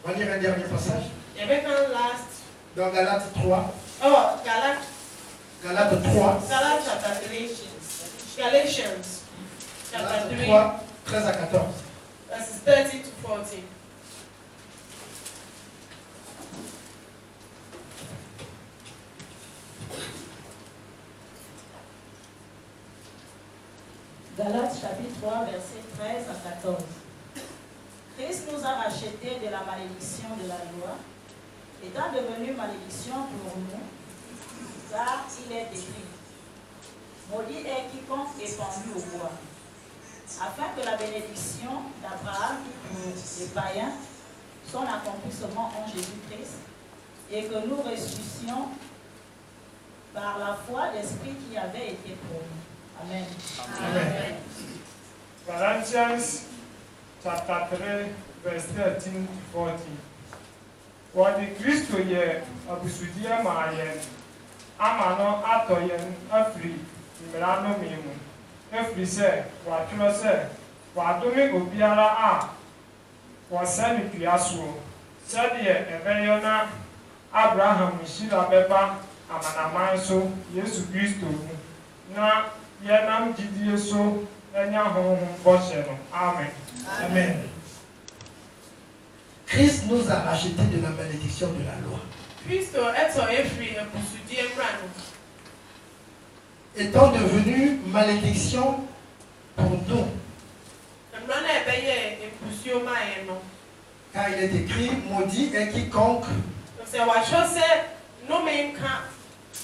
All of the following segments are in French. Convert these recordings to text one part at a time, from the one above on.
On va lire un dernier passage. Je vais prendre last. Dans Galates 3. Oh, Galates. Galates 3. Galates chapter 3. Galatians chapter 3. 3, 13 à 14. Verses 13 to 14. Galates chapitre 3, verset 13 à 14. Christ nous a rachetés de la malédiction de la loi, étant devenu malédiction pour nous, car il est écrit, maudit est quiconque est pendu au bois, afin que la bénédiction d'Abraham pour les païens, son accomplissement en Jésus-Christ, et que nous ressuscitions par la foi l'Esprit qui avait été pour nous. Amen. Amen. Galatians chapter 3, verse 13 to 14. What the Christo ye abusudia mayen, amano atoyen, afri, imrano mimu. Afri se, watro se, watome obiara a, wasani piasu. Said ye, ebeyona, Abraham, Shira beba, amanamanso, Yesu Christo. Na Yanam Jidie so, Amen. Amen. Christ nous a rachetés de la malédiction de la loi. Étant devenu malédiction pour nous. Car il est écrit, maudit est quiconque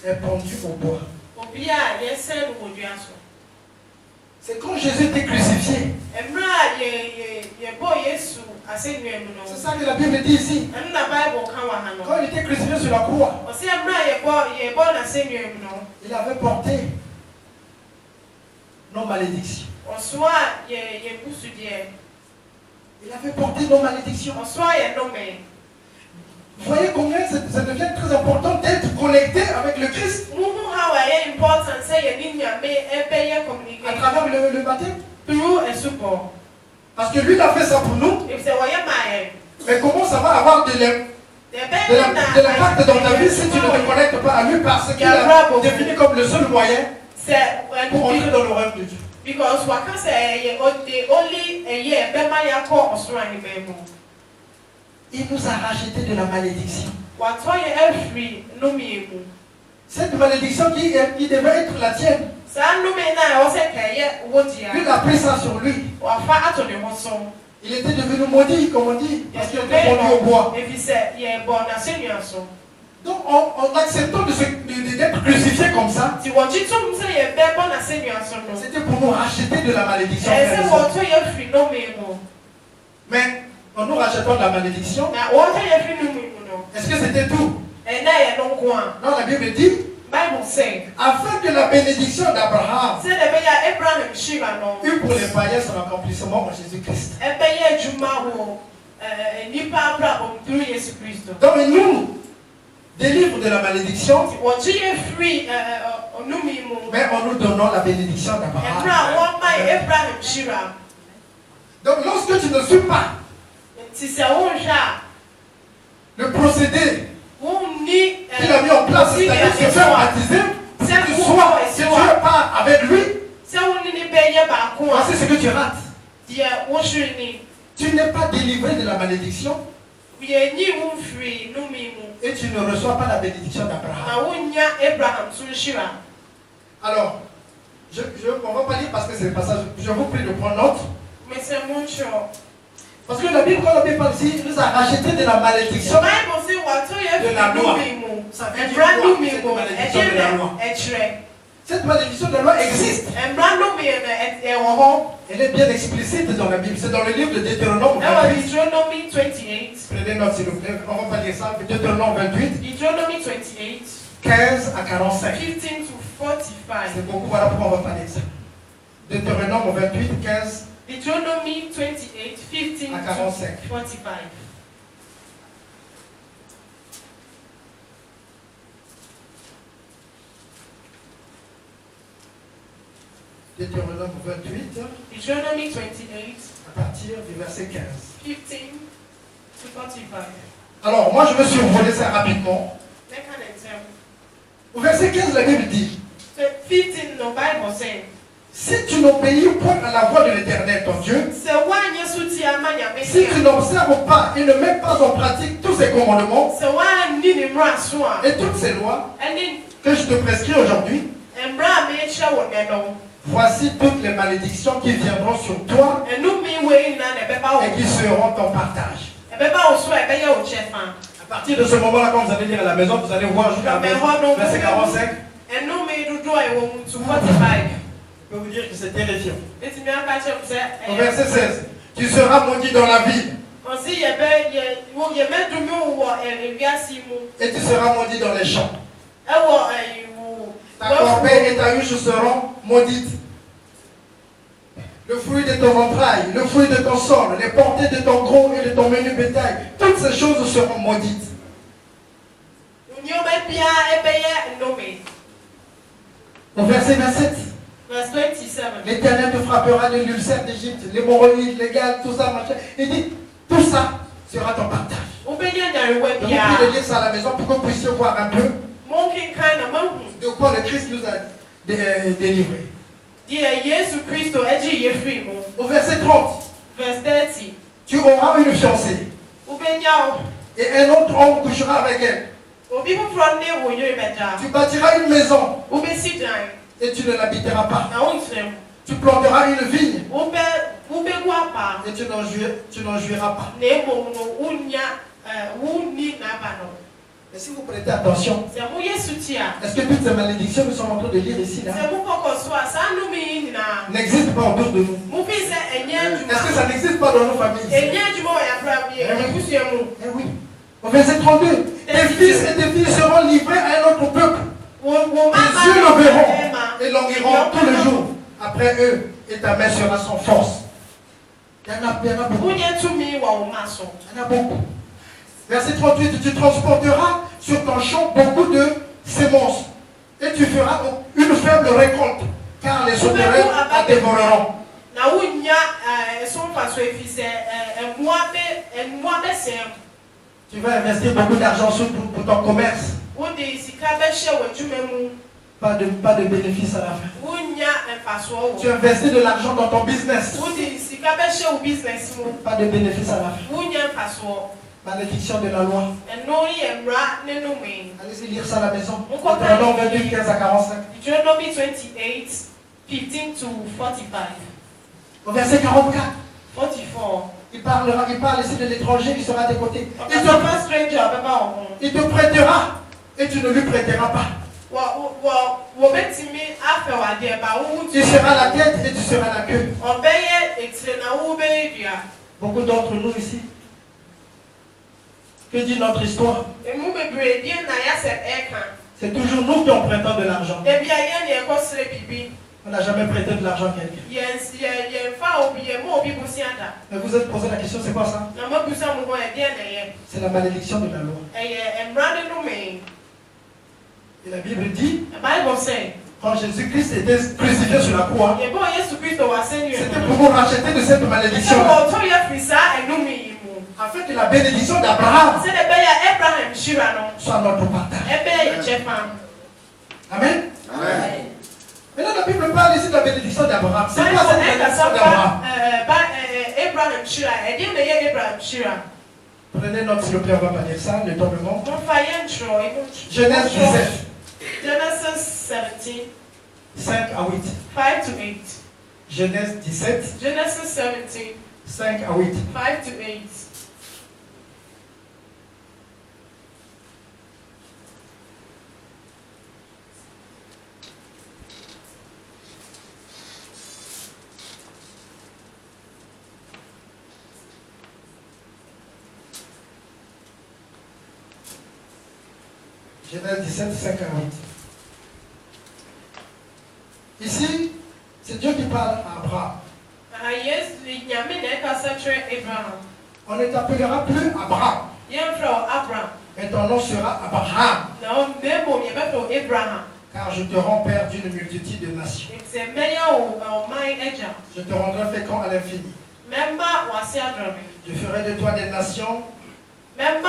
est pendu au bois. C'est quand Jésus était crucifié. C'est ça que la Bible dit ici. Quand il était crucifié sur la croix, il avait porté nos malédictions. Il avait porté nos malédictions. Vous voyez combien ça devient très important d'être connecté avec le Christ à travers le baptême. Parce que lui il a fait ça pour nous. Mais comment ça va avoir de l'impact dans ta vie si tu ne te connectes pas à lui, parce qu'il a défini comme le seul moyen pour entrer dans le royaume de Dieu. Il nous a racheté de la malédiction. Cette malédiction qui devait être la tienne. Il a pris ça sur lui. Il était devenu maudit, comme on dit, parce qu'il était pendu au bois. Donc en acceptant d'être crucifié comme ça, c'était pour nous racheter de la malédiction. Mais en nous rachetant de la malédiction, est-ce que c'était tout? Non, la Bible dit, afin que la bénédiction d'Abraham eût pour les païens son accomplissement en Jésus-Christ. Donc il nous délivre de la malédiction, mais en nous donnant la bénédiction d'Abraham. Donc lorsque tu ne suis pas le procédé qu'il a mis en place, c'est-à-dire se faire baptiser, que tu sois, si tu es pas avec lui, c'est ce que tu rates. Tu n'es pas délivré de la malédiction et tu ne reçois pas la bénédiction d'Abraham. Alors, on va pas lire parce que c'est le passage, je vous prie de prendre note. Parce que la Bible, quand la Bible parle ici, nous a racheté de la malédiction de la loi. Ça veut dire quoi, cette malédiction de la loi? Cette malédiction de la loi existe. Elle est bien explicite dans la Bible. C'est dans le livre de Deutéronome 28. Prenez note s'il vous plaît. On va pas lire ça. Deutéronome 28. 15 à 45. C'est beaucoup, voilà pourquoi on va pas lire ça. Deutéronome 28, 15 Deuteronomy 28, 15 à 45. to 45. Deutéronome 28, Deuteronomy 28, à partir du verset 15. 15 Alors, moi, je me suis volé ça rapidement. Au verset 15, la Bible dit, si tu n'obéis point à la voix de l'Éternel, ton Dieu, si tu n'observes pas et ne mets pas en pratique tous ces commandements et toutes ces lois que je te prescris aujourd'hui, voici toutes les malédictions qui viendront sur toi et qui seront ton partage. À partir de ce moment-là, quand vous allez lire à la maison, vous allez voir jusqu'à verset 45. Je peux vous dire que c'est terrifiant. Au verset 16, tu seras maudit dans la ville. Et tu seras maudit dans les champs. Ta corbeille et ta huche seront maudites. Le fruit de ton entraille, le fruit de ton sol, les portées de ton gros et de ton menu bétail, toutes ces choses seront maudites. Au verset 27, l'Éternel te frappera de l'ulcère d'Égypte, l'hémorroïde, les gales, tout ça, machin. Il dit, tout ça sera ton partage. Donc, vous pouvez lire ça à la maison pour que vous puissiez voir un peu de quoi le Christ nous a délivré. Au verset 30, tu auras une fiancée et un autre homme couchera avec elle. Tu bâtiras une maison et tu ne l'habiteras pas. Tu planteras une vigne et tu n'en jouiras pas. Mais si vous prêtez attention, est-ce que toutes ces malédictions que nous sommes en train de lire ici n'existent pas autour de nous? Est-ce que ça n'existe pas dans nos familles? Eh oui. Au verset 32, tes fils et tes filles seront livrés à un autre peuple. Les yeux le verront et languiront tous les jours après eux, et ta main sera sans force. Il y en a beaucoup. Il y en a beaucoup. Verset 38, tu transporteras sur ton champ beaucoup de semences et tu feras une faible récolte, car les sauterelles la dévoreront. Tu vas investir beaucoup d'argent pour ton commerce. Pas de bénéfice à la fin. Tu investis de l'argent dans ton business. Pas de bénéfice à la fin. Malédiction de la loi. Allez-y lire ça à la maison. Deutéronome 28, 15 à 45. Au verset 44. Il parle ici de l'étranger qui sera à tes côtés. Il te prêtera et tu ne lui prêteras pas. Tu seras la tête et tu seras la queue. Beaucoup d'entre nous ici. Que dit notre histoire? C'est toujours nous qui prêtons de l'argent. On n'a jamais prêté de l'argent à quelqu'un. Mais vous êtes posé la question, c'est quoi ça? C'est la malédiction de la loi. Et la Bible dit, quand Jésus-Christ était crucifié sur la croix, c'était pour nous racheter de cette malédiction. Afin que la bénédiction d'Abraham soit notre partage. Amen. Amen. Maintenant, la Bible parle ici de la bénédiction d'Abraham. C'est quoi cette bénédiction d'Abraham? Prenez note, s'il vous plaît, on va pas dire ça, le tombement. Genèse 17. Genesis 17. 5 à 8. 5 to 8. Genèse 17. Genesis 17. 5 à 8. 5 to 8. Genèse 17, 5 à 8. Ici, c'est Dieu qui parle à Abraham. On ne t'appellera plus Abraham. Mais ton nom sera Abraham. Car je te rends père d'une multitude de nations. Je te rendrai fécond à l'infini. Je ferai de toi des nations Member